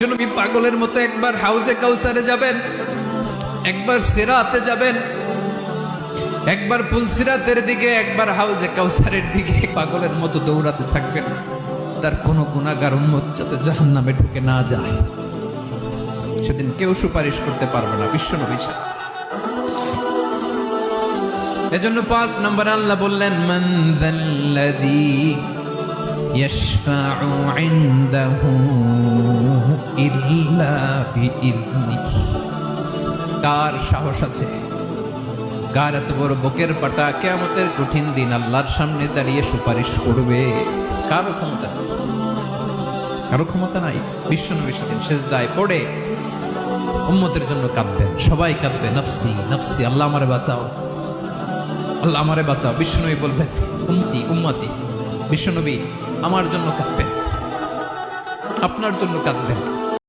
নবী পাগলের মতো একবার হাউজে কাউসারে যাবেন, একবার সিরাতে যাবেন, একবার পুলসিরাতের দিকে, একবার হাউজে কাউসারের দিকে পাগলের মতো দৌড়াতে থাকবেন। তার কোনো গুনাহগার উম্মত যাতে জাহান্নামে ঢুকে না যায়, সেদিন কেউ সুপারিশ করতে পারবে না বিশ্বনবী ছাড়া। এজন্য 5 নম্বর আল্লাহ বললেন, মান যাল্লাযী ইয়াশফাউ ইনদাহু ইল্লা বিইযনিহি। কার সাহস আছে, কার এত বড় বুকের পাটা কিয়ামতের কঠিন দিন আল্লাহর সামনে দাঁড়িয়ে সুপারিশ করবে? কারো ক্ষমতা নেই, কারো ক্ষমতা নাই। বিশ্বনবী সেদিন সেজদায় পড়ে উম্মতের জন্য কাঁদবেন, সবাই কাঁদবে, নফসি নফসি, আল্লাহ আমারে বাঁচাও, আল্লাহ আমারে বাঁচাও। বিশ্বনবী বলবেন, উম্মতি উম্মতি। বিশ্বনবী আমার জন্য কাঁদবেন, আপনার জন্য কাঁদবেন।